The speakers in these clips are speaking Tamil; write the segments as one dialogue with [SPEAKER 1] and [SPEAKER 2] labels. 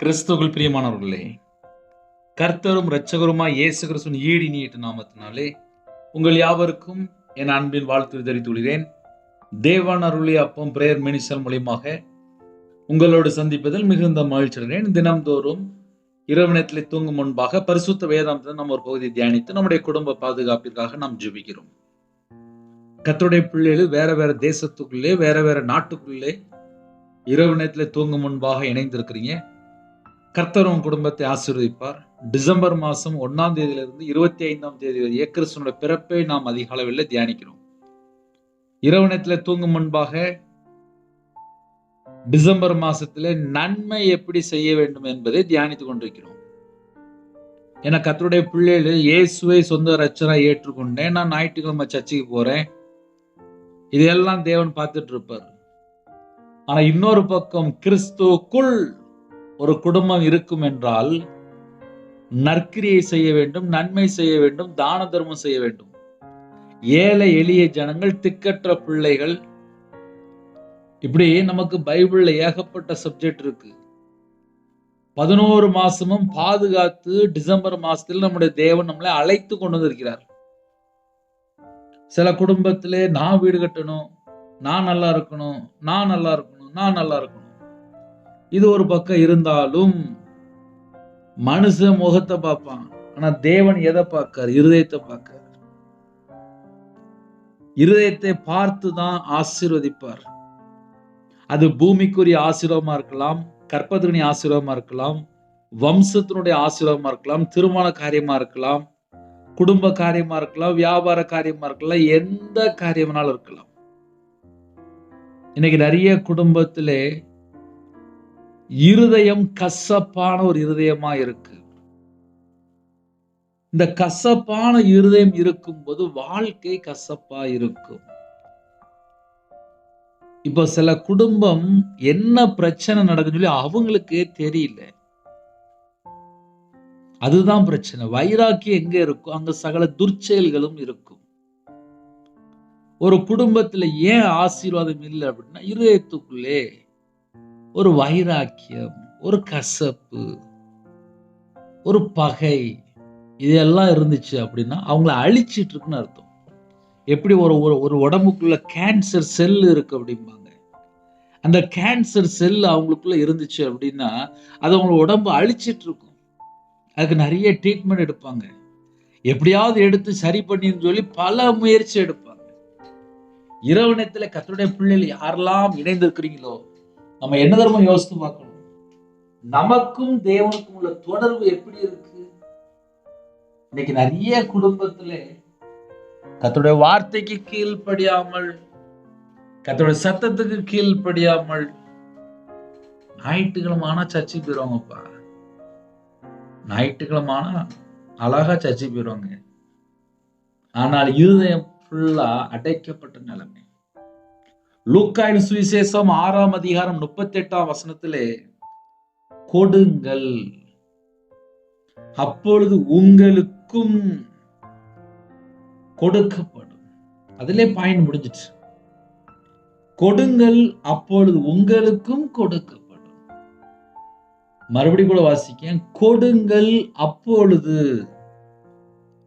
[SPEAKER 1] கிறிஸ்துவுக்குள் பிரியமானவர்களே, கர்த்தரும் இரட்சகருமாய் இயேசு கிறிஸ்துவின் ஈடு நீட்ட நாமத்தினாலே உங்கள் யாவருக்கும் என் அன்பின் வாழ்த்து தெரிவித்துக் கொள்கிறேன். தேவன் அருளிய அப்பம் பிரேயர் மினிஸ்டர் மூலியமாக உங்களோடு சந்திப்பதில் மிகுந்த மகிழ்ச்சி அடைகிறேன். தினம்தோறும் இரவு நேரத்திலே தூங்கும் முன்பாக பரிசுத்த வேதாந்தத்தை நம்ம ஒரு பகுதியை தியானித்து நம்முடைய குடும்ப பாதுகாப்பிற்காக நாம் ஜெபிக்கிறோம். கர்த்தருடைய பிள்ளைகள் வேற வேற தேசத்துக்குள்ளே வேற வேற நாட்டுக்குள்ளே இரவு நேரத்திலே தூங்கும் முன்பாக இணைந்திருக்கிறீங்க. கர்த்தர் உன் குடும்பத்தை ஆசீர்வதிப்பார். டிசம்பர் மாதம் 1ஆம் தேதியிலிருந்து 25ஆம் தேதி வரை கிறிஸ்துவினுடைய பிறப்பை நாம் அதிகாலையில் தியானிக்கிறோம். இரவு நேரத்தில் தூங்கும் முன்பாக டிசம்பர் மாசத்துல நன்மை எப்படி செய்ய வேண்டும் என்பதை தியானித்துக் கொண்டிருக்கிறோம். ஏன்னா கர்த்தருடைய பிள்ளைகள் இயேசுவை சொந்த ரட்சகராய் ஏற்றுக்கொண்டேன், நான் ஞாயிற்றுக்கிழமை சர்ச்சுக்கு போறேன், இதெல்லாம் தேவன் பார்த்துட்டு இருப்பார். ஆனா இன்னொரு பக்கம் கிறிஸ்துவுக்குள் ஒரு குடும்பம் இருக்கும் என்றால் நற்கிரியை செய்ய வேண்டும், நன்மை செய்ய வேண்டும், தான தர்மம் செய்ய வேண்டும். ஏழை எளிய ஜனங்கள், திக்கற்ற பிள்ளைகள், இப்படி நமக்கு பைபிள்ல ஏகப்பட்ட சப்ஜெக்ட் இருக்கு. 11 மாசமும் பாதுகாத்து டிசம்பர் மாசத்தில் நம்முடைய தேவன் நம்மளை அழைத்து கொண்டு வந்திருக்கிறார். சில குடும்பத்திலே நான் வீடு கட்டணும், நான் நல்லா இருக்கணும், நான் நல்லா இருக்கணும், நான் நல்லா இருக்கணும், இது ஒரு பக்கம் இருந்தாலும் மனுஷன் முகத்தை பார்ப்பான். ஆனா தேவன் எதை பார்க்கார்? இருதயத்தை பார்க்கார். இருதயத்தை பார்த்து தான் ஆசீர்வதிப்பார். அது பூமிக்குரிய ஆசீர்வாதமா இருக்கலாம், கற்பத்தினுடைய ஆசீர்வாதமா இருக்கலாம், வம்சத்தினுடைய ஆசீர்வாதமா இருக்கலாம், திருமண காரியமா இருக்கலாம், குடும்ப காரியமா இருக்கலாம், வியாபார காரியமா இருக்கலாம், எந்த காரியம்னாலும் இருக்கலாம். இன்னைக்கு நிறைய குடும்பத்திலே இருதயம் கசப்பான ஒரு இருதயமா இருக்கு. இந்த கசப்பான இருதயம் இருக்கும்போது வாழ்க்கை கசப்பா இருக்கும். இப்ப சில குடும்பம் என்ன பிரச்சனை நடக்குன்னு சொல்லி அவங்களுக்கே தெரியல. அதுதான் பிரச்சனை. வைராக்கியம் எங்க இருக்கும் அங்க சகல துர்ச்செயல்களும் இருக்கும். ஒரு குடும்பத்துல ஏன் ஆசீர்வாதம் இல்லை அப்படின்னா இருதயத்துக்குள்ளே ஒரு வைராக்கியம், ஒரு கசப்பு, ஒரு பகை, இதெல்லாம் இருந்துச்சு அப்படின்னா அவங்கள அழிச்சிட்டு இருக்குன்னு அர்த்தம். எப்படி ஒரு உடம்புக்குள்ள கேன்சர் செல் இருக்கு அப்படிம்பாங்க. அந்த கேன்சர் செல் அவங்களுக்குள்ள இருந்துச்சு அப்படின்னா அது அவங்க உடம்பு அழிச்சிட்டு இருக்கும். அதுக்கு நிறைய ட்ரீட்மெண்ட் எடுப்பாங்க, எப்படியாவது எடுத்து சரி பண்ணின்னு சொல்லி பல முயற்சி எடுப்பாங்க. இரவு நேரத்துல கர்த்தருடைய பிள்ளைகள் யாரெல்லாம் இணைந்திருக்கிறீங்களோ நம்ம என்ன தர்மம் யோசித்து பார்க்கணும். நமக்கும் தேவனுக்கும் உள்ள தொடர்பு எப்படி இருக்கு? இன்னைக்கு நிறைய குடும்பத்துல கர்த்தருடைய வார்த்தைக்கு கீழ்ப்படியாமல், கர்த்தருடைய சத்தத்துக்கு கீழ்ப்படியாமல், ஞாயிற்றுக்கிழமை ஆனா சர்ச்சைக்கு போயிருவாங்கப்பா. ஞாயிற்றுக்கிழமை ஆனா அழகா சர்ச்சைக்கு போயிருவாங்க. ஆனால் இருதயம் ஃபுல்லா அடைக்கப்பட்ட நிலைமை. லூக்காயின் சுவிசேஷம் 6ஆம் அதிகாரம் 38ஆம் வசனத்திலே கொடுங்கள், அப்பொழுது உங்களுக்கும் கொடுக்கப்படும். அதிலே பாயிண்ட் முடிஞ்சிச்சு. கொடுங்கள், அப்பொழுது உங்களுக்கும் கொடுக்கப்படும். மறுபடியும் கூட வாசிக்க, கொடுங்கள் அப்பொழுது.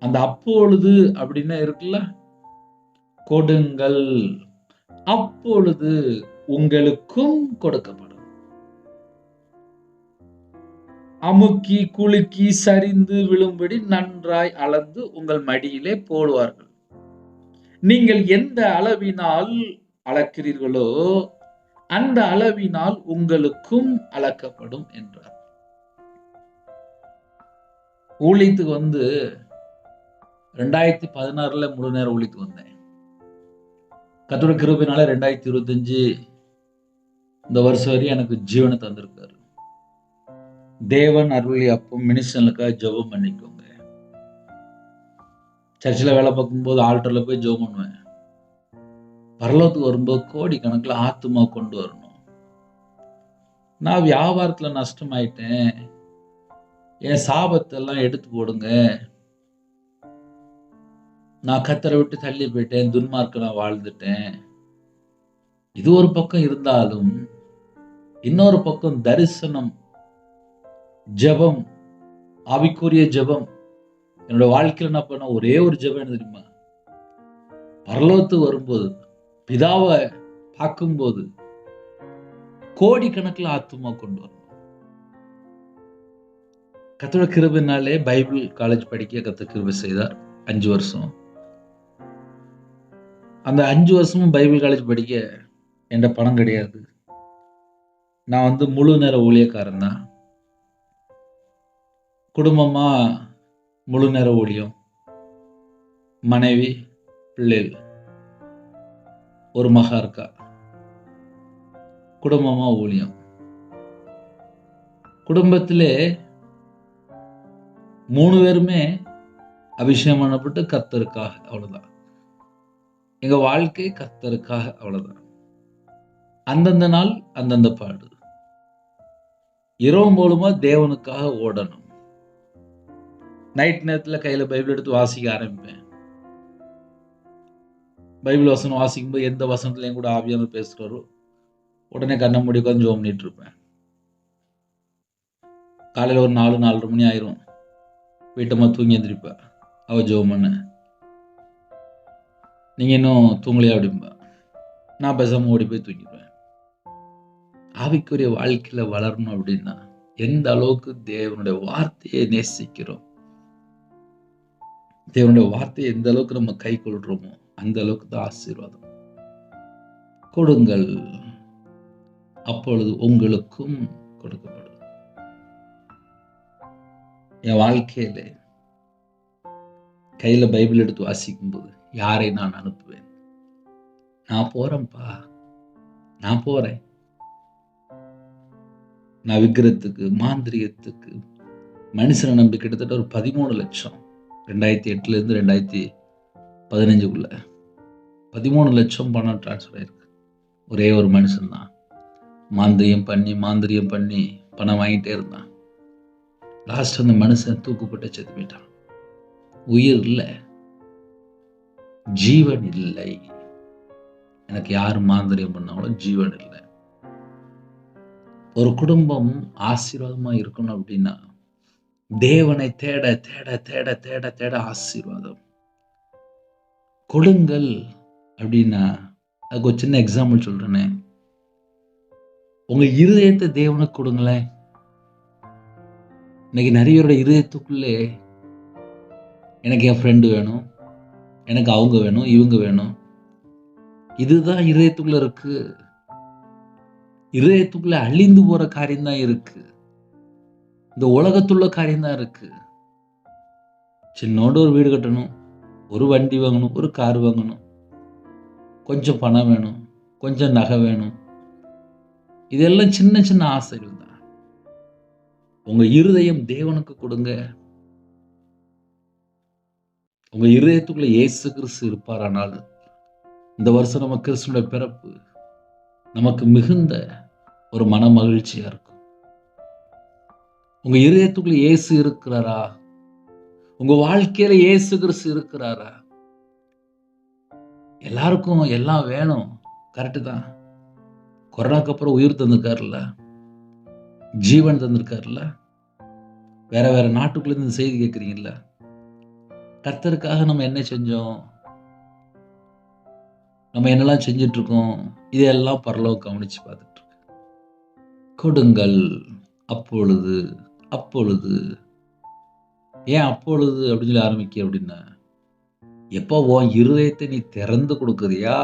[SPEAKER 1] அந்த அப்பொழுது அப்படின்னா இருக்குல்ல, கொடுங்கள் அப்பொழுது உங்களுக்கும் கொடுக்கப்படும். அமுக்கி குலுக்கி சரிந்து விழும்படி நன்றாய் அளந்து உங்கள் மடியிலே போடுவார்கள். நீங்கள் எந்த அளவினால் அளக்கிறீர்களோ அந்த அளவினால் உங்களுக்கும் அளக்கப்படும் என்றார். ஊழியத்துக்கு 2016 முழு நேரம் ஊழியத்துக்கு வந்தேன். கர்த்தருடைய கிருபையினால 2025 இந்த வருஷம் வரையும் எனக்கு ஜீவனை தந்திருக்காரு. தேவன் அருளிய அப்பம் மினிஸ்டர்களுக்காக ஜெபம் பண்ணிக்கோங்க. சர்ச்சில் வேலை பார்க்கும்போது ஆல்டர்ல போய் ஜெபம் பண்ணுவேன். பரலோகத்துக்கு வரும்போது கோடி கணக்கில் ஆத்துமா கொண்டு வரணும். நான் வியாபாரத்துல நஷ்டமாயிட்டேன், என் சாபத்தெல்லாம் எடுத்து போடுங்க, நான் கர்த்தரை விட்டு தள்ளி போயிட்டேன், துன்மார்க்க நான் வாழ்ந்துட்டேன். இது ஒரு பக்கம் இருந்தாலும் இன்னொரு பக்கம் தரிசனம் ஜெபம், ஆவிக்குரிய ஜெபம். என்னோட வாழ்க்கையில நான் பண்ண ஒரே ஒரு ஜெபம் என்ன தெரியுமா? பரலோகத்துக்கு வரும்போது, பிதாவை பார்க்கும்போது கோடிக்கணக்கில் ஆத்துமா கொண்டு வரணும். கர்த்தருடைய கிருபையினாலே பைபிள் காலேஜ் படிக்க கர்த்தர் கிருபை செய்தார். 5 வருஷம். அந்த 5 வருஷமும் பைபிள் காலேஜ் படிக்க என்கிட்ட பணம் கிடையாது. நான் முழு நேர ஊழியக்காரன் தான். குடும்பமா முழு நேர ஊழியம். மனைவி, பிள்ளைகள். ஒரு மகா இருக்கா. குடும்பமா ஊழியம். குடும்பத்திலே 3 பேருமே அபிஷேகம் பண்ணப்பட்டு கர்த்தருக்காக, அவ்வளவுதான். எங்க வாழ்க்கை கர்த்தருக்காக, அவ்வளவுதான். அந்தந்த நாள் அந்தந்த பாடு. இரவு மூலமா தேவனுக்காக ஓடணும். நைட் நேரத்துல கையில பைபிள் எடுத்து வாசிக்க ஆரம்பிப்பேன். பைபிள் வசனம் வாசிக்கும்போது எந்த வசனத்துலயும் கூட ஆவியானவர் பேசுறாரோ உடனே கண்ணை மூடி உட்கார்ந்து ஜெபம் பண்ணிட்டு இருப்பேன். காலையில ஒரு 4-4:30 மணி ஆயிரும். வீட்டம்மா தூங்கி எந்திரிப்பா. அவ ஜெபம் பண்ண, நீங்க இன்னும் தூங்கலையா அப்படிம்பா. நான் பேசாம ஓடி போய் தூங்கிடுவேன். ஆவிக்குரிய வாழ்க்கையில வளரணும் அப்படின்னா எந்த அளவுக்கு தேவனுடைய வார்த்தையை நேசிக்கிறோம், தேவனுடைய வார்த்தையை எந்த அளவுக்கு நம்ம கை கொள்றோமோ அந்த அளவுக்கு தான் ஆசீர்வாதம். கொடுங்கள், அப்பொழுது உங்களுக்கும் கொடுக்கப்படும். என் வாழ்க்கையில கையில பைபிள் எடுத்து வாசிக்கும் போது யாரை நான் அனுப்புவேன்? நான் போறேன்ப்பா, நான் போறேன். நான் விக்கிரத்துக்கு, மாந்திரியத்துக்கு, மனுஷனை நம்பி கிட்டத்தட்ட ஒரு 13 லட்சம் 2008 இருந்து 2015 13 லட்சம் பணம் டிரான்ஸ்ஃபர் ஆயிருக்கு. ஒரே ஒரு மனுஷன் தான் மாந்திரியம் பண்ணி பணம் வாங்கிட்டே இருந்தான். லாஸ்ட் அந்த மனுஷன் தூக்குப்பட்டு செத்து போயிட்டான். உயிர் இல்லை, ஜீவன் இல்லை. எனக்கு யார் மாந்திரியம் பண்ணாலும் ஜீவன் இல்லை. ஒரு குடும்பம் ஆசீர்வாதமா இருக்கணும் அப்படின்னா தேவனை தேட தேட தேட தேட தேட ஆசீர்வாதம். கொடுங்கள் அப்படின்னா அதுக்கு ஒரு சின்ன எக்ஸாம்பிள் சொல்றேனே. உங்க இருதயத்தை தேவனுக்கு கொடுங்களேன். இன்னைக்கு நிறைய பேரோட இருதயத்துக்குள்ளே எனக்கு என் ஃப்ரெண்டு வேணும், எனக்கு அவங்க வேணும், இவங்க வேணும், இதுதான் இருதயத்துக்குள்ள இருக்கு. இருதயத்துக்குள்ள அழிந்து போற காரியம் தான் இருக்கு. இந்த உலகத்துள்ள காரியம் தான் இருக்கு. சின்னோட ஒரு வீடு கட்டணும், ஒரு வண்டி வாங்கணும், ஒரு கார் வாங்கணும், கொஞ்சம் பணம் வேணும், கொஞ்சம் நகை வேணும். இதெல்லாம் சின்ன சின்ன ஆசைகள் தான். உங்க இருதயம் தேவனுக்கு கொடுங்க. உங்க இருதயத்துக்குள்ள இயேசு கிறிஸ்து இருப்பாரானால் இந்த வருஷம் நம்ம கிறிஸ்துவோட பிறப்பு நமக்கு மிகுந்த ஒரு மன மகிழ்ச்சியா இருக்கும். உங்க இருதயத்துக்குள்ள இயேசு இருக்கிறாரா? உங்க வாழ்க்கையில இயேசு கிறிஸ்து இருக்கிறாரா? எல்லாருக்கும் எல்லாம் வேணும், கரெக்டு தான். கொரோனாக்கு அப்புறம் உயிர் தந்திருக்காருல்ல, ஜீவன் தந்திருக்காருல்ல. வேற வேற நாட்டுக்குள்ள இருந்து செய்தி கேட்குறீங்கல்ல. கர்த்தருக்காக நம்ம என்ன செஞ்சோம், நம்ம என்னெல்லாம் செஞ்சுட்டு இருக்கோம், இதெல்லாம் பரலோகம் கவனிச்சு பார்த்துட்டு இருக்கு. கொடுங்கள், அப்பொழுது அப்பொழுது. ஏன் அப்பொழுது அப்படின்னு சொல்லி ஆரம்பிக்க அப்படின்னா, எப்போ உன் இருதயத்தை நீ திறந்து கொடுக்குறியா,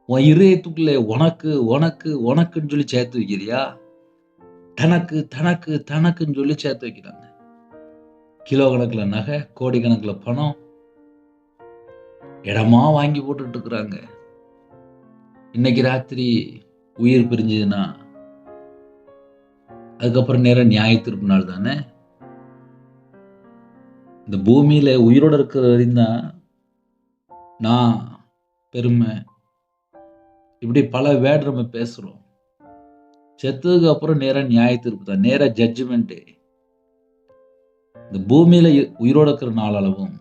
[SPEAKER 1] உன் இருதயத்துக்குள்ளே உனக்கு உனக்கு உனக்குன்னு சொல்லி சேர்த்து வைக்கிறியா, தனக்கு தனக்கு தனக்குன்னு சொல்லி சேர்த்து வைக்கிறாங்க. கிலோ கணக்கில் நகை, கோடி கணக்கில் பணம், இடமா வாங்கி போட்டுட்டு இருக்கிறாங்க. இன்னைக்கு ராத்திரி உயிர் பிரிஞ்சதுன்னா அதுக்கப்புறம் நேரம் நியாய தீர்ப்பு நாள் தானே. இந்த பூமியில உயிரோட இருக்கிற வரையும் தான் நான் பெருமை, இப்படி பல வேர்டு நம்ம பேசுறோம். செத்ததுக்கு அப்புறம் நேரம் நியாய தீர்ப்பு தான், நேர ஜட்ஜ்மெண்ட். இந்த பூமியில உயிரோட இருக்கிற நாளளவும்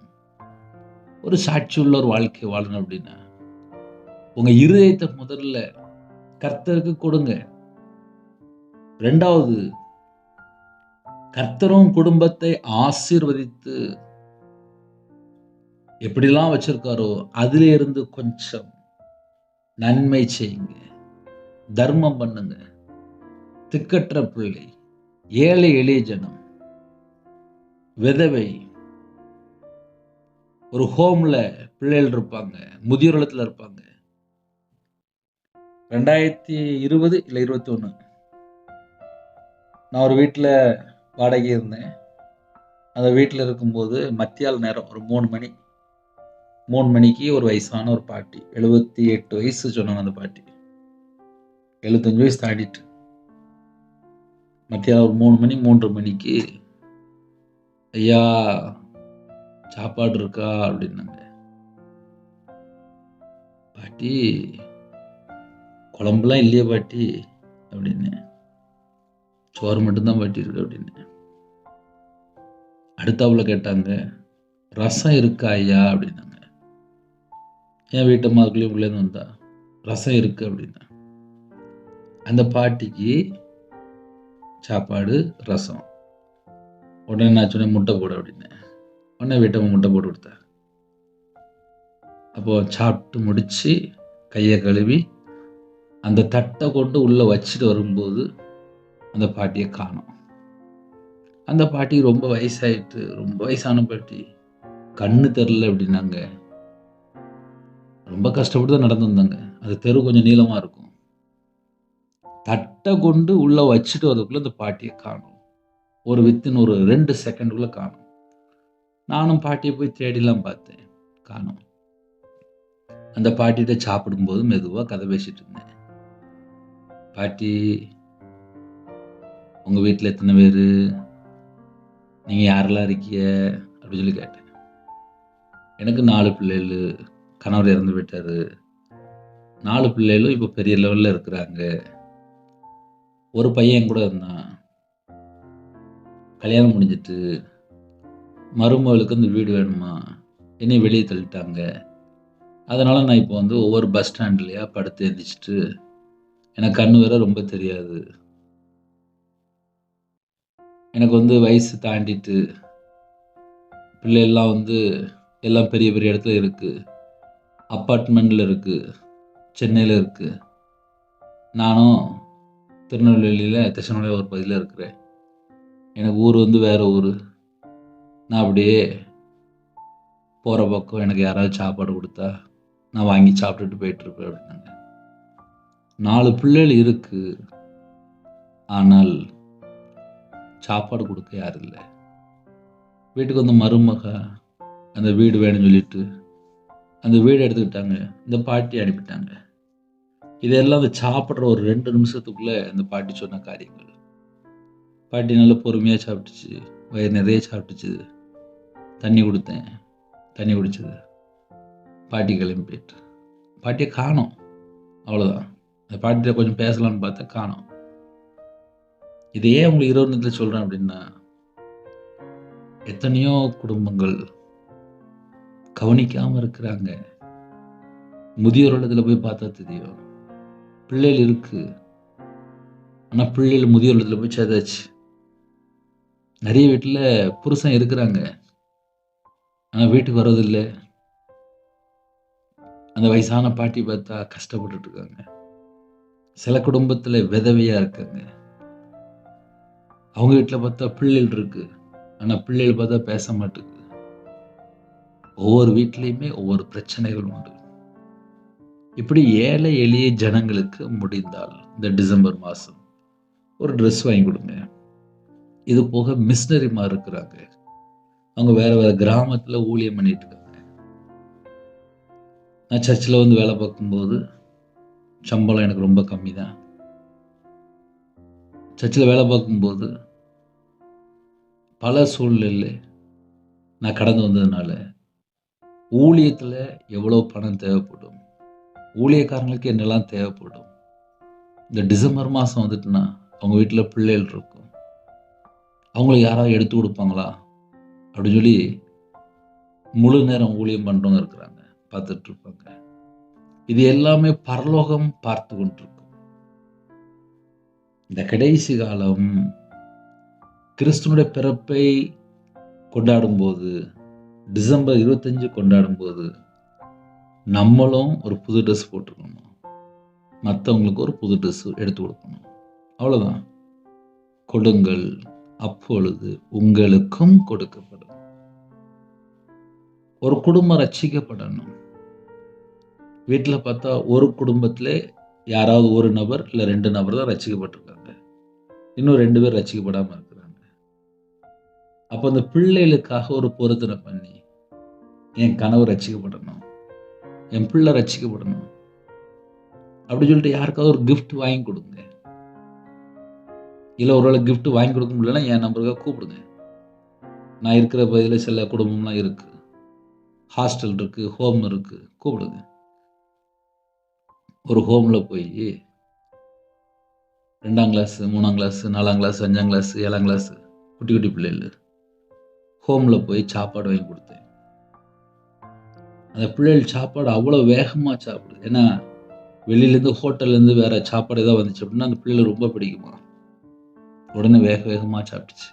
[SPEAKER 1] ஒரு சாட்சி உள்ள ஒரு வாழ்க்கை வாழணும் அப்படின்னா உங்க இருதயத்தை முதல்ல கர்த்தருக்கு கொடுங்க. ரெண்டாவது, கர்த்தரும் குடும்பத்தை ஆசீர்வதித்து எப்படிலாம் வச்சிருக்காரோ அதிலே இருந்து கொஞ்சம் நன்மை செய்யுங்க, தர்மம் பண்ணுங்க. திக்கற்ற பிள்ளை, ஏழை எளிய ஜனம், விதவை, ஒரு ஹோம்ல பிள்ளைகள் இருப்பாங்க, முதியோர் இல்லத்துல இருப்பாங்க. 2020 இல்ல 21 நான் ஒரு வீட்டுல வாடகை இருந்தேன். அந்த வீட்டுல இருக்கும்போது மத்தியால நேரம் ஒரு 3 மணிக்கு ஒரு வயசான ஒரு பாட்டி, 78 வயசு சொன்னாங்க. அந்த பாட்டி 75 வயசு தாண்டிட்டு மத்தியானம் ஒரு 3 மணிக்கு, ஐயா சாப்பாடு இருக்கா அப்படின்னாங்க. பாட்டி, குழம்புலாம் இல்லையே பாட்டி அப்படின்னு. சோறு மட்டும்தான் பாட்டி இருக்கு அப்படின்னு. அடுத்தாப்புல கேட்டாங்க, ரசம் இருக்கா ஐயா அப்படின்னாங்க. என் வீட்டம்மா அதுக்குள்ளேயும் உள்ளேருந்து வந்தா, ரசம் இருக்கு அப்படின்னா. அந்த பாட்டிக்கு சாப்பாடு, ரசம். உடனே நான் சொன்னேன், முட்டை போடு அப்படின்னு. உடனே வீட்டம்மா முட்டை போட்டு கொடுத்தா. அப்போ சாப்பிட்டு முடிச்சு கையை கழுவி அந்த தட்டை கொண்டு உள்ள வச்சுட்டு வரும்போது அந்த பாட்டியை காணோம். அந்த பாட்டி ரொம்ப வயசாயிட்டு, ரொம்ப வயசான பாட்டி, கண்ணு தெரில அப்படின்னாங்க. ரொம்ப கஷ்டப்பட்டு தான் நடந்து வந்தாங்க. அந்த தெரு கொஞ்சம் நீளமா இருக்கும். தட்டை கொண்டு உள்ள வச்சுட்டு வரதுக்குள்ள அந்த பாட்டியை காணோம். ஒரு வித்தின் ஒரு 2 செகண்டுக்குள்ள காணோம். நானும் பாட்டியை போய் தேடிலாம் பார்த்தேன், காணோம். அந்த பாட்டிகிட்ட சாப்பிடும்போது மெதுவா கதை பேசிட்டு இருந்தேன். பாட்டி, உங்க வீட்டில் எத்தனை பேர், நீங்க யாரெல்லாம் இருக்கீங்க அப்படின்னு சொல்லி கேட்டேன். எனக்கு 4 பிள்ளைகள், கணவர் இறந்து போயிட்டாரு. 4 பிள்ளைகளும் இப்போ பெரிய லெவலில் இருக்கிறாங்க. ஒரு பையன் கூட இருந்தான், கல்யாணம் முடிஞ்சிட்டு. மருமகளுக்கு இந்த வீடு வேணுமா, என்னை வெளியே தள்ளிட்டாங்க. அதனால நான் இப்போ வந்து ஒவ்வொரு பஸ் ஸ்டாண்ட்லையா படுத்து எழுந்திரிச்சிட்டு, எனக்கு கண்ணு வேற ரொம்ப தெரியாது. எனக்கு வந்து வயசு தாண்டிட்டு, பிள்ளைகள்லாம் வந்து எல்லாம் பெரிய பெரிய இடத்துல இருக்கு, அப்பார்ட்மெண்ட்டில் இருக்கு, சென்னையில் இருக்கு. நானும் திருநெல்வேலியில் திருநெல்வேலி ஒரு பகுதியில் இருக்கிறேன். எனக்கு ஊர் வந்து வேற ஊர். நான் அப்படியே போகிற பக்கம் எனக்கு யாராவது சாப்பாடு கொடுத்தா நான் வாங்கி சாப்பிட்டுட்டு போயிட்டுருப்பேன் அப்படின்னாங்க. 4 பிள்ளைகள் இருக்கு, ஆனால் சாப்பாடு கொடுக்க யாரும் இல்லை. வீட்டுக்கு வந்து மருமக அந்த வீடு வேணும்னு சொல்லிட்டு அந்த வீடு எடுத்துக்கிட்டாங்க. இந்த பாட்டி அனுப்பிட்டாங்க. இதெல்லாம் அந்த சாப்பிட்ற ஒரு 2 நிமிஷத்துக்குள்ள அந்த பாட்டி சொன்ன காரியங்கள். பாட்டி நல்லா பொறுமையாக சாப்பிட்டுச்சு, வயிறு நிறைய சாப்பிட்டுச்சு. தண்ணி கொடுத்தேன், தண்ணி குடிச்சது. பாட்டி கிளம்பி போயிட்டு, பாட்டியை காணோம். அவ்வளோதான். அந்த பாட்டிகிட்ட கொஞ்சம் பேசலாம்னு பார்த்தா காணோம். இது ஏன் உங்களுக்கு 20 நிமிஷத்தில் சொல்கிறேன் அப்படின்னா, எத்தனையோ குடும்பங்கள் கவனிக்காமல் இருக்கிறாங்க. முதியோர் இல்லத்துல போய் பார்த்தா தெரியும், பிள்ளைகள் இருக்கு, ஆனால் பிள்ளைகள் முதியோர் இல்லத்துல போய் சேர்த்தாச்சு. நிறைய வீட்டில் புருஷன் இருக்கிறாங்க, ஆனால் வீட்டுக்கு வர்றதில்லை. அந்த வயசான பாட்டி பார்த்தா கஷ்டப்பட்டுட்டு இருக்காங்க. சில குடும்பத்தில் விதவையாக இருக்காங்க. அவங்க வீட்டில் பார்த்தா பிள்ளைகள் இருக்கு, ஆனால் பிள்ளைகள் பார்த்தா பேச மாட்டேங்குது. ஒவ்வொரு வீட்லேயுமே ஒவ்வொரு பிரச்சனைகள் உண்டு. இப்படி ஏழை எளிய ஜனங்களுக்கு முடிந்தால் இந்த டிசம்பர் மாதம் ஒரு ட்ரெஸ் வாங்கி கொடுங்க. இது போக மிஷினரிமார் இருக்கிறாங்க, அவங்க வேற வேற கிராமத்தில் ஊழியம் பண்ணிட்டு இருக்காங்க. நான் சர்ச்சில் வந்து வேலை பார்க்கும்போது சம்பளம் எனக்கு ரொம்ப கம்மி தான். சர்ச்சில் வேலை பார்க்கும்போது பல சூழ்நிலை நான் கடந்து வந்ததுனால ஊழியத்தில் எவ்வளோ பணம் தேவைப்படும், ஊழியக்காரங்களுக்கு என்னெல்லாம் தேவைப்படும். இந்த டிசம்பர் மாதம் வந்துட்டுனா அவங்க வீட்டில் பிள்ளைகள் இருக்கும், அவங்களுக்கு யாராவது எடுத்து கொடுப்பாங்களா அப்படின்னு சொல்லி முழு நேரம் ஊழியம் பண்ணுறவங்க இருக்கிறாங்க, பார்த்துட்டு இருப்பாங்க. இது எல்லாமே பரலோகம் பார்த்து கொண்டிருக்கும். இந்த கடைசி காலம் கிறிஸ்துவனுடைய பிறப்பை கொண்டாடும்போது, டிசம்பர் 25 கொண்டாடும்போது நம்மளும் ஒரு புது ட்ரெஸ் போட்டுக்கணும். மற்றவங்களுக்கு ஒரு புது ட்ரெஸ் எடுத்து கொடுக்கணும். அவ்வளோதான். கொடுங்கள், அப்பொழுது உங்களுக்கும் கொடுக்கப்படும். ஒரு குடும்பம் ரட்சிக்கப்படணும். வீட்டில் பார்த்தா ஒரு குடும்பத்தில் யாராவது ஒரு நபர் இல்லை 2 நபர் தான் ரட்சிக்கப்பட்டிருக்காங்க. இன்னும் 2 பேர் ரட்சிக்கப்படாமல் இருக்கிறாங்க. அப்போ அந்த பிள்ளைகளுக்காக ஒரு பொருத்தனை பண்ணி, என் கணவர் ரட்சிக்கப்படணும், என் பிள்ளை ரட்சிக்கப்படணும் அப்படின்னு சொல்லிட்டு யாருக்காவது ஒரு கிஃப்ட் வாங்கி கொடுங்க. இல்லை ஒருவேளை கிஃப்ட் வாங்கி கொடுக்க முடியலன்னா என் நம்பருக்காக கூப்பிடுங்க. நான் இருக்கிற பகுதியில் சில குடும்பம்லாம் இருக்குது, ஹாஸ்டல் இருக்குது, ஹோம் இருக்குது, கூப்பிடுங்க. ஒரு ஹோமில் போய் 2ஆம் கிளாஸ், 3ஆம் கிளாஸ், 4ஆம் கிளாஸ், 5ஆம் கிளாஸ், 7ஆம் கிளாஸ் குட்டி குட்டி பிள்ளைகள் ஹோமில் போய் சாப்பாடு வாங்கி கொடுத்தேன். அந்த பிள்ளைகள் சாப்பாடு அவ்வளோ வேகமாக சாப்பிடுது. ஏன்னா வெளியிலேருந்து ஹோட்டல்லேருந்து வேறு சாப்பாடு ஏதாவது வந்துச்சு அப்படின்னா அந்த பிள்ளைகள் ரொம்ப பிடிக்குமா, உடனே வேக வேகமாக சாப்பிட்டுச்சு.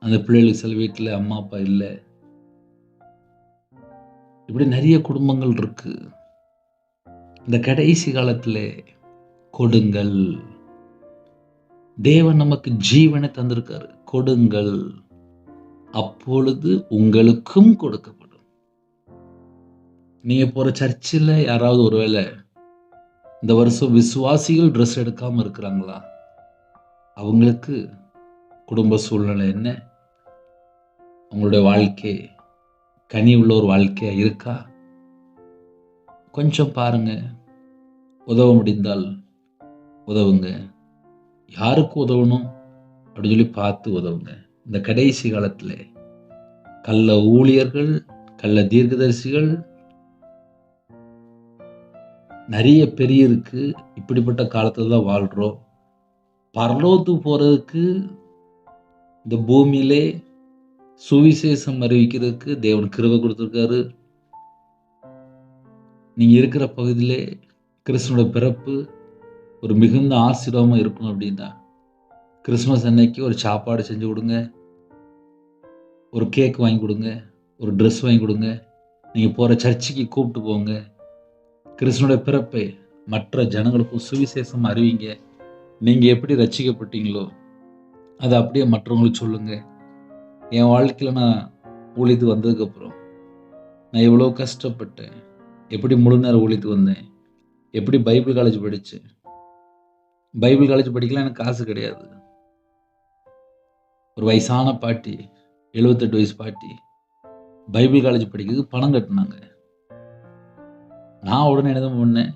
[SPEAKER 1] அந்த பிள்ளைகளுக்கு சில வீட்டில் அம்மா அப்பா இல்லை. இப்படி நிறைய குடும்பங்கள் இருக்கு. இந்த கடைசி காலத்தில் கொடுங்கள். தேவன் நமக்கு ஜீவனை தந்திருக்காரு. கொடுங்கள், அப்பொழுது உங்களுக்கும் கொடுக்கப்படும். நீங்க போற சர்ச்சில் யாராவது ஒருவேளை இந்த வருஷம் விசுவாசிகள் ட்ரெஸ் எடுக்காம இருக்கிறாங்களா? அவங்களுக்கு குடும்ப சூழ்நிலை என்ன, அவங்களுடைய வாழ்க்கை கனி உள்ள ஒரு வாழ்க்கையா இருக்கா? கொஞ்சம் பாருங்க. உதவ முடிந்தால் உதவுங்க. யாருக்கு உதவணும் அப்படின்னு சொல்லி பார்த்து உதவுங்க. இந்த கடைசி காலத்தில் கள்ள ஊழியர்கள், கள்ள தீர்க்கதரிசிகள் நிறைய பெரிய இருக்கு. இப்படிப்பட்ட காலத்துல தான் வாழ்றோம். பரலோகத்துக்கு போறதுக்கு இந்த பூமியிலே சுவிசேஷம் அறிவிக்கிறதுக்கு தேவன் கிருபை கொடுத்திருக்காரு. நீங்க இருக்கிற பகுதியிலே கிறிஸ்துவோட பிறப்பு ஒரு மிகுந்த ஆசீர்வாதமா இருக்கணும் அப்படின்னா கிறிஸ்துமஸ் அன்னைக்கு ஒரு சாப்பாடு செஞ்சு கொடுங்க, ஒரு கேக் வாங்கி கொடுங்க, ஒரு ட்ரெஸ் வாங்கி கொடுங்க. நீங்க போற சர்ச்சுக்கு கூப்பிட்டு போங்க. கிறிஸ்துவோட பிறப்பை மற்ற ஜனங்களுக்கும் சுவிசேஷம் அறிவிங்க. நீங்க எப்படி ரட்சிக்கப்பட்டீங்களோ அதை அப்படியே மற்றவங்களுக்கு சொல்லுங்க. என் வாழ்க்கையில் நான் ஊழியத்துக்கு வந்ததுக்கப்புறம் நான் எவ்வளோ கஷ்டப்பட்டேன், எப்படி முழு நேரம் ஊழியத்துக்கு வந்தேன், எப்படி பைபிள் காலேஜ் படித்தேன். பைபிள் காலேஜ் படிக்கலாம் எனக்கு காசு கிடையாது. ஒரு வயசான பாட்டி, 78 வயசு பாட்டி பைபிள் காலேஜ் படிக்கிறதுக்கு பணம் கட்டினாங்க. நான் உடனே என்ன பண்ணேன்,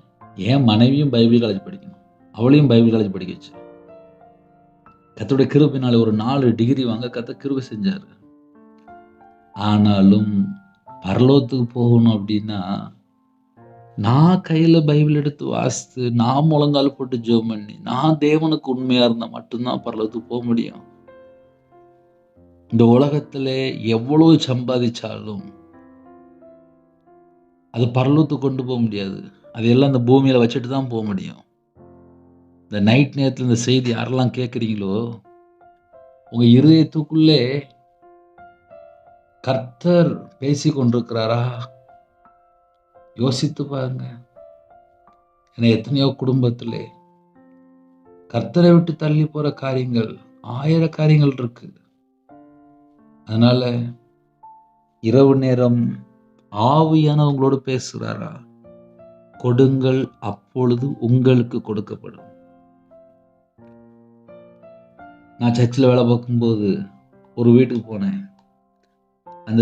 [SPEAKER 1] என் மனைவியும் பைபிள் காலேஜ் படிக்கணும், அவளையும் பைபிள் காலேஜ் படிக்க வச்சு கர்த்தருடைய கிருபையினால ஒரு 4 டிகிரி வாங்க கர்த்தர் கிருபை செஞ்சாரு. ஆனாலும் பரலோகத்துக்கு போகணும் அப்படின்னா நான் கையில பைபிள் எடுத்து வாசித்து, நான் முழங்கால் போட்டு ஜெபம் பண்ணி, நான் தேவனுக்கு உண்மையா இருந்தா மட்டும்தான் பரலோகத்துக்கு போக முடியும். இந்த உலகத்துல எவ்வளவு சம்பாதிச்சாலும் அது பரலோகத்துக்கு கொண்டு போக முடியாது. அதையெல்லாம் இந்த பூமியில வச்சுட்டு தான் போக முடியும். இந்த நைட் நேரத்தில் இந்த செய்தி யாரெல்லாம் கேட்குறீங்களோ, உங்க இருதயத்துக்குள்ளே கர்த்தர் பேசி கொண்டிருக்கிறாரா? யோசித்து பாருங்க. ஏன்னா எத்தனையோ குடும்பத்திலே கர்த்தரை விட்டு தள்ளி போற காரியங்கள் 1000 காரியங்கள் இருக்கு. அதனால இரவு நேரம் ஆவியானவங்களோடு பேசுகிறாரா? கொடுங்கள், அப்பொழுது உங்களுக்கு கொடுக்கப்படும். நான் சர்ச்சில் வேலை பார்க்கும்போது ஒரு வீட்டுக்கு போனேன். அந்த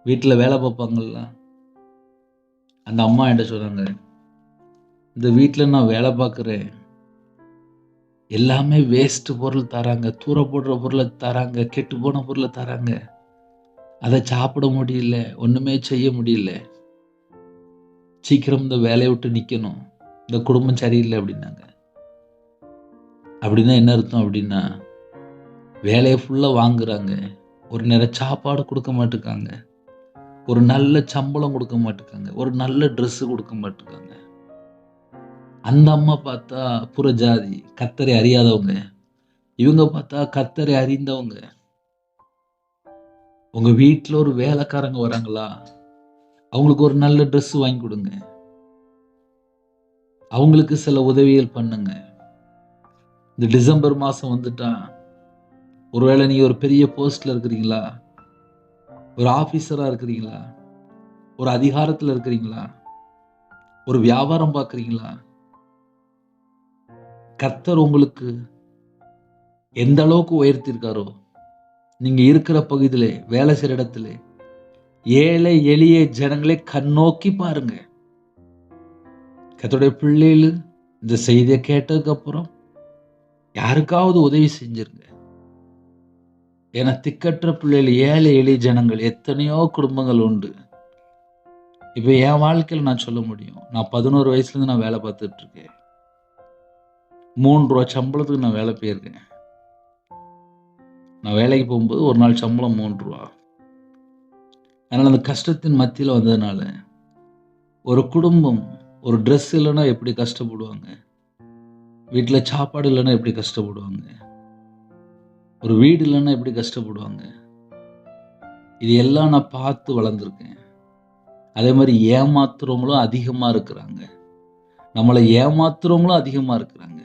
[SPEAKER 1] வீட்டில் வேலை பார்ப்பாங்கல்ல, அந்த அம்மா என்கிட்ட சொன்னாங்க, இந்த வீட்டில் நான் வேலை பார்க்குறேன், எல்லாமே வேஸ்ட் பொருள் தராங்க, தூர போடுற பொருளை தராங்க, கெட்டு போன பொருளை தராங்க, அதை சாப்பிட முடியல, ஒன்றுமே செய்ய முடியல, சீக்கிரம் இந்த வேலையை விட்டு நிற்கணும், இந்த குடும்பம் சரியில்லை அப்படின்னாங்க. அப்படின்னா என்ன அர்த்தம் அப்படின்னா, வேலையை ஃபுல்லாக வாங்குறாங்க, ஒரு நேரம் சாப்பாடு கொடுக்க மாட்டேங்காங்க, ஒரு நல்ல சம்பளம் கொடுக்க மாட்டேங்காங்க, ஒரு நல்ல ட்ரெஸ்ஸு கொடுக்க மாட்டேங்காங்க. அந்த அம்மா பார்த்தா புறஜாதி, கர்த்தரை அறியாதவங்க. இவங்க பார்த்தா கர்த்தரை அறிந்தவங்க. உங்க வீட்ல ஒரு வேலைக்காரங்க வராங்களா? அவங்களுக்கு ஒரு நல்ல ட்ரெஸ் வாங்கி கொடுங்க. அவங்களுக்கு சில உதவிகள் பண்ணுங்க. இந்த டிசம்பர் மாசம் வந்துட்டா, ஒருவேளை நீங்க ஒரு பெரிய போஸ்ட்ல இருக்கிறீங்களா? ஒரு ஆபீசரா இருக்கிறீங்களா? ஒரு அதிகாரத்துல இருக்கிறீங்களா? ஒரு வியாபாரம் பார்க்குறீங்களா? கர்த்தர் உங்களுக்கு எந்த அளவுக்கு உயர்த்தியிருக்காரோ, நீங்க இருக்கிற பகுதியிலே, வேலை செய்ற இடத்திலே, ஏழை எளிய ஜனங்களை கண்ணோக்கி பாருங்க. கர்த்தருடைய பிள்ளைகளு இந்த செய்திய கேட்டதுக்கு அப்புறம் யாருக்காவது உதவி செஞ்சிருங்க. ஏன்னா திக்கற்ற பிள்ளைகள், ஏழை எளிய ஜனங்கள் எத்தனையோ குடும்பங்கள் உண்டு. இப்ப என் வாழ்க்கையில நான் சொல்ல முடியும். நான் 11 வயசுலேருந்து நான் வேலை பார்த்துட்டு இருக்கேன். ரூ. 3 சம்பளத்துக்கு நான் வேலை போயிருக்கேன். நான் வேலைக்கு போகும்போது ஒரு நாள் சம்பளம் ரூ. 3. அதனால அந்த கஷ்டத்தின் மத்தியில வந்ததுனால, ஒரு குடும்பம் ஒரு ட்ரெஸ் இல்லைன்னா எப்படி கஷ்டப்படுவாங்க? வீட்ல சாப்பாடு இல்லைன்னா எப்படி கஷ்டப்படுவாங்க? ஒரு வீடு இல்லைன்னா எப்படி கஷ்டப்படுவாங்க? இது எல்லாம் நான் பார்த்து வளர்ந்துருக்கேன். அதே மாதிரி ஏமாத்துறவங்களும் அதிகமா இருக்கிறாங்க. நம்மளை ஏமாத்துறவங்களும் அதிகமா இருக்கிறாங்க.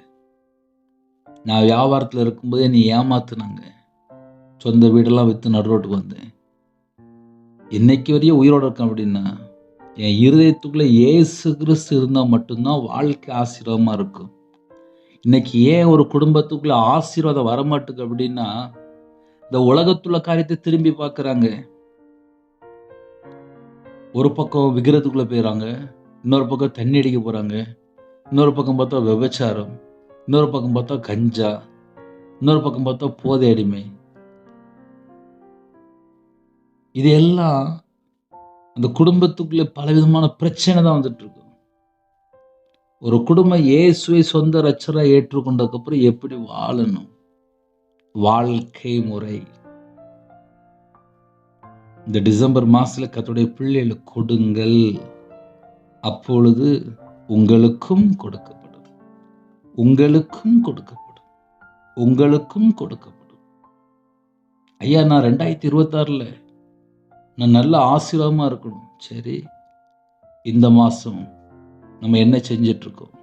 [SPEAKER 1] நான் வியாபாரத்துல இருக்கும்போது என்னை ஏமாத்துனாங்க. சொந்த வீடெல்லாம் வித்து நடு ரோட்டுக்கு வந்தேன். இன்னைக்கு வரையும் உயிரோட இருக்கேன் அப்படின்னா, என் இருதயத்துக்குள்ள இயேசு கிறிஸ்து இருந்தா மட்டும்தான் வாழ்க்கை ஆசீர்வாதமா இருக்கும். இன்னைக்கு ஏன் ஒரு குடும்பத்துக்குள்ள ஆசீர்வாதம் வரமாட்டுக்கு அப்படின்னா, இந்த உலகத்துள்ள காரியத்தை திரும்பி பார்க்குறாங்க. ஒரு பக்கம் விக்கிரத்துக்குள்ள போயிறாங்க. இன்னொரு பக்கம் தண்ணி அடிக்க போறாங்க. இன்னொரு பக்கம் பார்த்தா விபச்சாரம். இன்னொரு பக்கம் பார்த்தா கஞ்சா. இன்னொரு பக்கம் பார்த்தா போதை அடிமை. இது எல்லாம் அந்த குடும்பத்துக்குள்ள பலவிதமான பிரச்சனை தான் வந்துட்டு இருக்கும். ஒரு குடும்பம் இயேசுவை சொந்த இரட்சகரா ஏற்றுக்கொண்டதுக்கு அப்புறம் எப்படி வாழணும்? வாழ்க்கை முறை. இந்த டிசம்பர் மாசத்துல கர்த்தருடைய பிள்ளைகளுக்கு கொடுங்கள். அப்பொழுது உங்களுக்கும் கொடுக்கப்படும். உங்களுக்கும் கொடுக்கப்படும். உங்களுக்கும் கொடுக்கப்படும். ஐயா, நான் 2026ல நான் நல்ல ஆசீர்வாதமா இருக்கணும். சரி, இந்த மாசம் நம்ம என்ன செஞ்சிட்டு இருக்கோம்?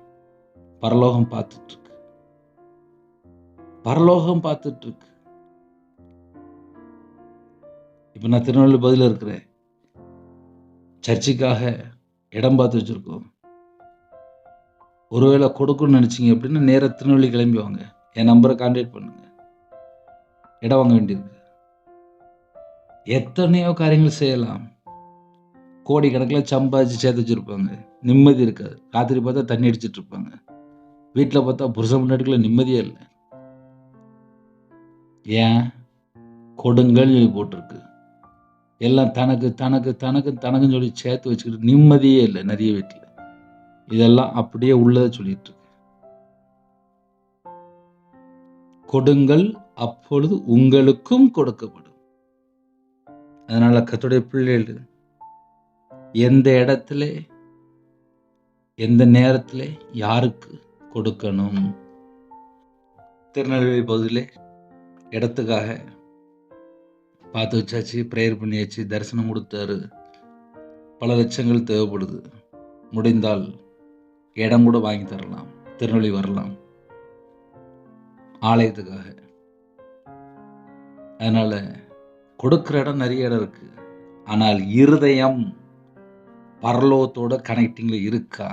[SPEAKER 1] பரலோகம் பார்த்துட்டு இருக்கு. பரலோகம் பார்த்துட்டு இருக்கு. இப்ப நான் திருநெல்வேலி பகுதியில் இருக்கிறேன். சர்ச்சுக்காக இடம் பார்த்து வச்சிருக்கோம். ஒருவேளை கொடுக்கணும்னு நினைச்சீங்க அப்படின்னா நேரா திருநெல்வேலி கிளம்பி வாங்க. என் நம்பரை கான்டாக்ட் பண்ணுங்க. இடம் வாங்க வேண்டியிருக்கு. எத்தனையோ காரியங்கள் செய்யலாம். கோடிக்கணக்கில் சம்பாதிச்சு சேர்த்து வச்சிருப்பாங்க. நிம்மதி இருக்காது. ராத்திரி பார்த்தா தண்ணி அடிச்சிட்டு இருப்பாங்க. வீட்டில் பார்த்தா புருஷன் முன்னாடிக்குள்ள நிம்மதியே இல்லை. ஏன்? கொடுங்கள் போட்டிருக்கு. எல்லாம் தனக்கு தனக்கு தனக்கு தனக்குன்னு சொல்லி சேர்த்து வச்சுக்கிட்டு நிம்மதியே இல்லை நிறைய வீட்டில். இதெல்லாம் அப்படியே உள்ளதை சொல்லிட்டு இருக்கு. கொடுங்கள், அப்பொழுது உங்களுக்கும் கொடுக்கப்படும். அதனால கர்த்தருடைய பிள்ளைகள் எந்த இடத்துல எந்த நேரத்துல யாருக்கு கொடுக்கணும்? திருநெல்வேலி பகுதியில் இடத்துக்காக பார்த்து வச்சாச்சு, ப்ரேயர் பண்ணியாச்சு, தரிசனம் கொடுத்தாரு. பல லட்சங்கள் தேவைப்படுது. முடிந்தால் இடம் கூட வாங்கி தரலாம். திருநெல்வேலி வரலாம் ஆலயத்துக்காக. அதனால கொடுக்கிற இடம் நிறைய இடம் இருக்கு. ஆனால் இருதயம் பரலோகத்தோட கனெக்டிங்ல இருக்கா?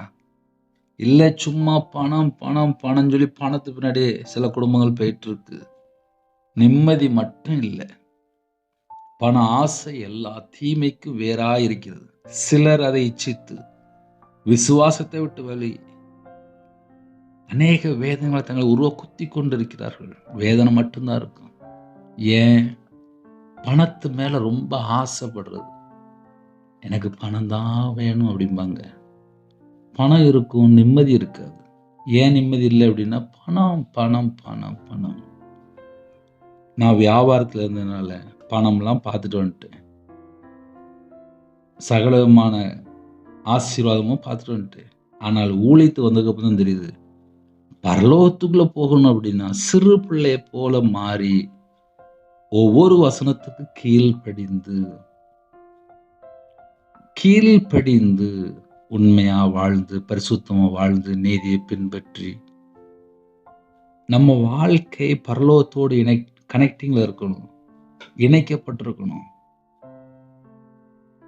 [SPEAKER 1] இல்ல சும்மா பணம் பணம் பணம் சொல்லி பணத்து பின்னாடி சில குடும்பங்கள் போயிட்டு இருக்கு. நிம்மதி மட்டும் இல்லை. பண ஆசை எல்லா தீமைக்கும் வேறா இருக்கிறது. சிலர் அதை இச்சித்து விசுவாசத்தை விட்டு வழி அநேக வேதனைகளை தங்களை உருவ குத்தி கொண்டிருக்கிறார்கள். வேதனை மட்டும்தான் இருக்கும். ஏன்? பணத்து மேல ரொம்ப ஆசைப்படுறது. எனக்கு பணம் தான் வேணும் அப்படிம்பாங்க. பணம் இருக்கும், நிம்மதி இருக்காது. ஏன் நிம்மதி இல்லை அப்படின்னா பணம் பணம் பணம் பணம். நான் வியாபாரத்தில் இருந்ததுனால பணம்லாம் பார்த்துட்டு வந்துட்டேன். சகல விதமான ஆசீர்வாதமும் பார்த்துட்டு வந்துட்டேன். ஆனால் ஊழித்து வந்ததுக்கப்புறம் தான் தெரியுது, பரலோகத்துக்குள்ள போகணும் அப்படின்னா சிறு பிள்ளையை போல மாறி ஒவ்வொரு வசனத்துக்கு கீழ்ப்படிந்து உண்மையா வாழ்ந்து, பரிசுத்தமா வாழ்ந்து, நீதியை பின்பற்றி நம்ம வாழ்க்கை பரலோகத்தோடு கனெக்டிங்ல இருக்கணும், இணைக்கப்பட்டிருக்கணும்.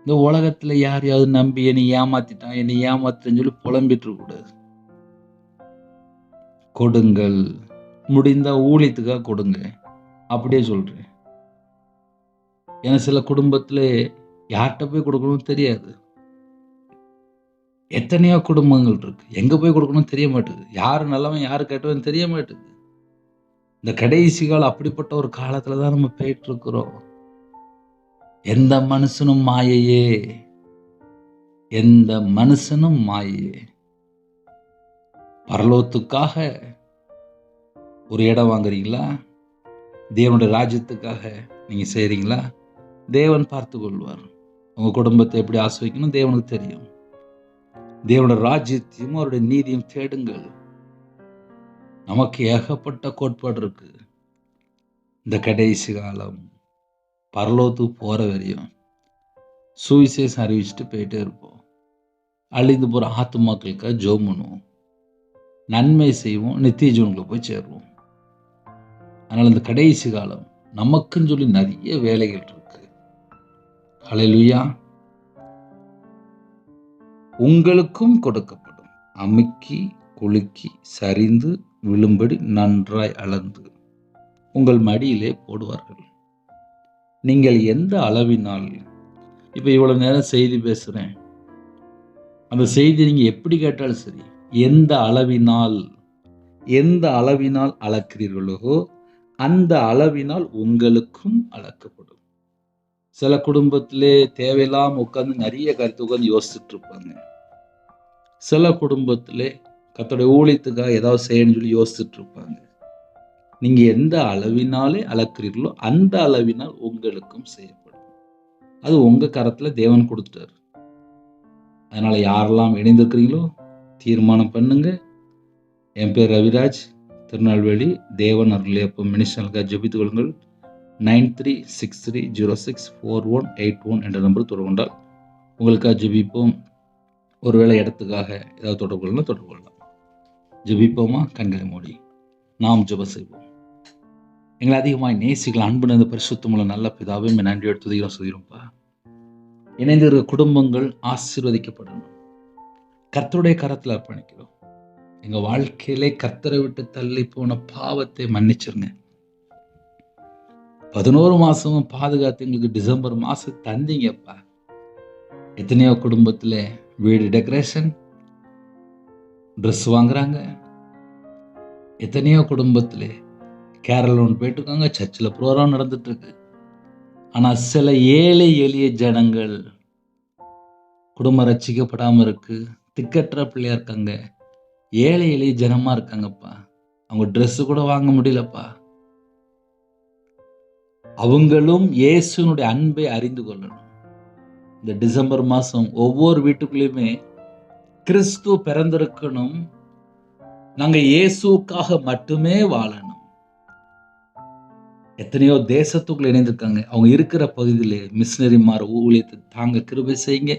[SPEAKER 1] இந்த உலகத்துல யாரையாவது நம்பி என்னை ஏமாத்திட்டான்னு சொல்லி புலம்பிட்டு இருக்க கூடாது. கொடுங்கள், முடிந்தா ஊழியத்துக்காக கொடுங்க, அப்படியே சொல்றேன். ஏன்னா சில குடும்பத்துல யார்கிட்ட போய் கொடுக்கணும்னு தெரியாது. எத்தனையோ குடும்பங்கள் இருக்கு, எங்க போய் கொடுக்கணும்னு தெரிய மாட்டேங்குது. யாரு நல்லவன் யாரு கெட்டவன் தெரிய மாட்டேங்குது. இந்த கடைசி காலம் அப்படிப்பட்ட ஒரு காலத்துலதான் நம்ம போயிட்டு இருக்கிறோம். எந்த மனுஷனும் மாயையே. பரலோகத்துக்காக ஒரு இடம் வாங்குறீங்களா? தேவனுடைய ராஜ்யத்துக்காக நீங்க செய்றீங்களா? தேவன் பார்த்து கொள்வார். உங்க குடும்பத்தை எப்படி ஆசிர்வதிக்கணும் தேவனுக்கு தெரியும். தேவனுடைய ராஜ்யத்தையும் அவருடைய நீதியும் தேடுங்கள். நமக்கு ஏகப்பட்ட கோட்பாடு இருக்கு. இந்த கடைசி காலம் பரலோகத்துக்கு போற வரையும் சுவிசேஷம் அறிவிச்சுட்டு போயிட்டே இருப்போம். அழிந்து போற ஆத்துமாக்களுக்காக ஜெபம் பண்ணுவோம், நன்மை செய்வோம், நித்திய ஜீவனுக்குள்ள போய் சேருவோம். அதனால இந்த கடைசி காலம் நமக்குன்னு சொல்லி நிறைய வேலைகள் இருக்கு. ஹல்லேலூயா. உங்களுக்கும் கொடுக்கப்படும், அமுக்கி குலுக்கி சரிந்து விழும்படி நன்றாய் அளந்து உங்கள் மடியிலே போடுவார்கள். நீங்கள் எந்த அளவினால், இப்ப இவ்வளவு நேரம் செய்தி பேசுறேன், அந்த செய்தி நீங்க எப்படி கேட்டாலும் சரி, எந்த அளவினால் அளக்கிறீர்களோ அந்த அளவினால் உங்களுக்கும் அளக்கப்படும். சில குடும்பத்திலே தேவையில்லாம உட்கார்ந்து நிறைய கருத்து உட்கார்ந்து யோசிச்சுட்டு இருப்பாங்க. சில குடும்பத்திலே கர்த்தருடைய ஊழியத்துக்காக ஏதாவது செய்யணும்னு சொல்லி யோசிச்சுட்டு இருப்பாங்க. நீங்க எந்த அளவினாலே அளக்கிறீர்களோ அந்த அளவினால் உங்களுக்கும் செய்யப்படும். அது உங்க கரத்துல தேவன் கொடுத்துட்டாரு. அதனால யாரெல்லாம் இணைந்திருக்கிறீங்களோ தீர்மானம் பண்ணுங்க. என் பேர் ரவிராஜ், திருநெல்வேலி. தேவன் அருளியப்பம் மினிஸ்டர்களுக்காக ஜெபித்துக் கொள்ளுங்கள். 9363064181 என்ற நம்பர் தொடர்பு கொண்டால் உங்களுக்காக ஜெபிப்போம். ஒருவேளை இடத்துக்காக ஏதாவது தொடர்பு கொள்ளலாம். ஜெபிப்போமா? கண்களை மூடி நாம் ஜெபம் செய்வோம். எங்களை அதிகமாய் நேசிகள் அன்பு நிறைந்த பரிசுத்தமுள்ள நல்ல பிதாவே, நன்றி எடுத்து சொல்கிறோம்ப்பா. இணைந்திருக்கிற குடும்பங்கள் ஆசீர்வதிக்கப்படணும். கர்த்தருடைய கரத்தில் அர்ப்பணிக்கிறோம். எங்க வாழ்க்கையிலே கர்த்தரை விட்டு தள்ளி போன பாவத்தை மன்னிச்சிருங்க. 11 மாசமும் பாதுகாத்து எங்களுக்கு டிசம்பர் மாசம் தந்தீங்கப்பா. எத்தனையோ குடும்பத்துல வீடு டெக்கரேஷன், ட்ரெஸ் வாங்குறாங்க. எத்தனையோ குடும்பத்துல கேரளா போயிட்டு இருக்காங்க, சர்ச்சில் ப்ரோக்ராம் நடந்துட்டு இருக்கு. ஆனா சில ஏழை எளிய ஜனங்கள் குடும்பம் ரட்சிக்கப்படாம இருக்கு, திக்கற்ற பிள்ளையா இருக்காங்க, ஏழை எளிய ஜனமா இருக்காங்கப்பா. அவங்க ட்ரெஸ் கூட வாங்க முடியலப்பா. அவங்களும் இயேசுனுடைய அன்பை அறிந்து கொள்ளணும். இந்த டிசம்பர் மாசம் ஒவ்வொரு வீட்டுக்குள்ளேயுமே கிறிஸ்து பிறந்திருக்கணும். நாங்க இயேசுக்காக மட்டுமே வாழணும். எத்தனையோ தேசத்துக்குள்ள இணைந்திருக்காங்க. அவங்க இருக்கிற பகுதியிலே மிஷினரிமார் ஊழியத்தை தாங்க கிருபை செய்யுங்க.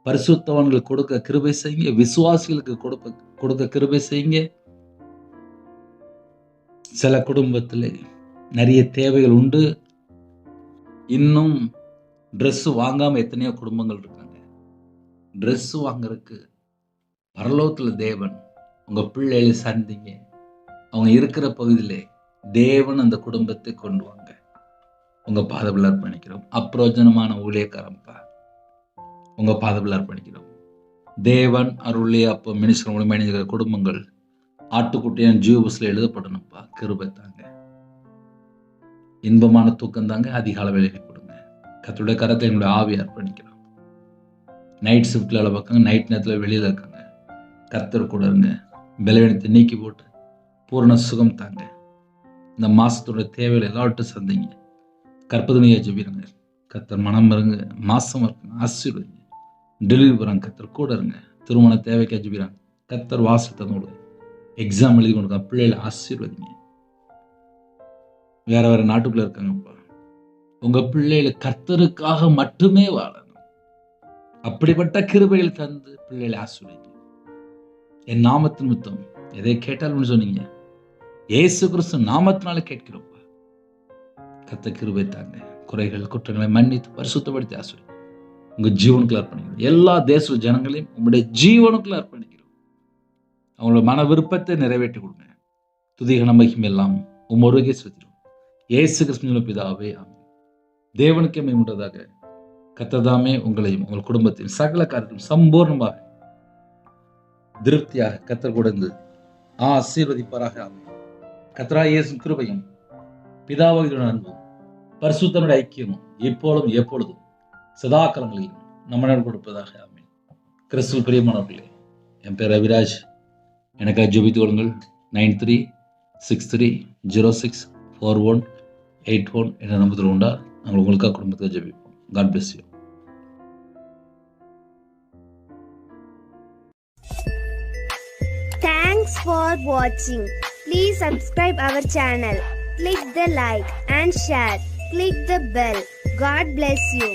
[SPEAKER 1] பரிசுத்தவான்களுக்கு கொடுக்க கிருபை செய்யுங்க. விசுவாசிகளுக்கு கொடுக்க கிருபை செய்யுங்க. சில குடும்பத்தில் நிறைய தேவைகள் உண்டு. இன்னும் ட்ரெஸ் வாங்காம எத்தனையோ குடும்பங்கள் இருக்காங்க. ட்ரெஸ் வாங்குறதுக்கு பரலோகத்துல தேவன் உங்க பிள்ளைகளை சந்திங்க. அவங்க இருக்கிற பகுதியிலே தேவன் அந்த குடும்பத்தை கொண்டு வாங்க. உங்க பாதத்தில் அர்ப்பணிக்கிறோம். அப்பிரோஜனமான ஊழியக்காரம்பா, உங்க பாதத்தில் அர்ப்பணிக்கிறோம். தேவன் அருளே அப்போ மினிஸ்டர் மூலமா இணைஞ்சிருக்கிற குடும்பங்கள் ஆட்டுக்குட்டியான ஜீவபுஸ்ல எழுதப்படணும்ப்பா. கிருபை தாங்க, இன்பமான தூக்கம் தாங்க, அதிகால வேலையை கொடுங்க. கர்த்தருடைய கரத்தை எங்களுடைய ஆவியை அர்ப்பணிக்கிறோம். நைட் ஷிஃப்ட்ல வேலை பார்க்காங்க, நைட் நேரத்தில் வெளியில இருக்காங்க. கர்த்தர் கூட இருங்க. பலவீனத்தை நீக்கி போட்டு பூரண சுகம் தாங்க. இந்த மாசத்தோட தேவைகள் எல்லாவற்றையும் சந்திங்க. கற்பதனையா ஜெபிடுங்க. கர்த்தர் மனம் இருங்க, மாசம் இருக்குங்க, ஆசீர்வதிங்க. டெலிவரி போறாங்க, கர்த்தர் கூட இருங்க. திருமண தேவைக்கா ஜெபிறாங்க, கர்த்தர் வாசத்தை கொடுங்க. எக்ஸாம் எழுதி கொடுங்க, பிள்ளைகளை ஆசீர்வதிங்க. வேற வேற நாட்டுக்குள்ள இருக்காங்கப்பா, உங்க பிள்ளைகளை கர்த்தருக்காக மட்டுமே வாழணும். அப்படிப்பட்ட கிருபைகள் தந்து பிள்ளைகளை ஆசீர்வதிங்க. என் நாமத்தின் நிமித்தம் எதை கேட்டாலும் சொன்னீங்க, இயேசு கிறிஸ்து நாமத்தினால கேட்கிறோம்ப்பா. கர்த்தர் கிருபை தாங்க. குறைகள் குற்றங்களை மன்னித்து பரிசுத்தப்படுத்தி ஆசீர்வதிங்க. உங்க ஜீவனுக்குள்ள அர்ப்பணிக்கிறோம். எல்லா தேச ஜனங்களையும் உங்களுடைய ஜீவனுக்குள்ள அர்ப்பணிக்கிறோம். அவங்களோட மன விருப்பத்தை நிறைவேற்றி கொடுங்க. துதிகன மகிமை எல்லாம் உம்மொருகே செலுத்திடும். இயேசு கிறிஸ்துவின் பிதாவே ஆமென். தேவனுக்கே மேம்பட்டதாக கர்த்தர்தாமே உங்களையும் உங்கள் குடும்பத்தையும் சகல காரியத்திலும் சம்பூர்ணமாக திருப்தியாக கர்த்தர் கொடுத்து ஆசீர்வதிப்பாராக. ஆமென். கர்த்தராகிய இயேசு கிருபையும் பிதாவாகிய அன்பும் பரிசுத்தனுடைய ஐக்கியமும் இப்பொழுதும் எப்பொழுதும் சதா காலங்களிலும் நம்மிடம் கொடுப்பதாக. ஆமென். கிறிஸ்துவில் பிரியமானவர்களே, என் பேர் ரவிராஜ். எனக்காக ஜெபித்துக் கொள்ளுங்கள். 9363064181 என்ற நம்பத்தில் உண்டா நாங்கள் உங்களுக்காக குடும்பத்தை ஜெபிப்போம். God bless you.
[SPEAKER 2] Thanks for watching. Please subscribe our channel. Click the like and share. Click the bell. God bless you.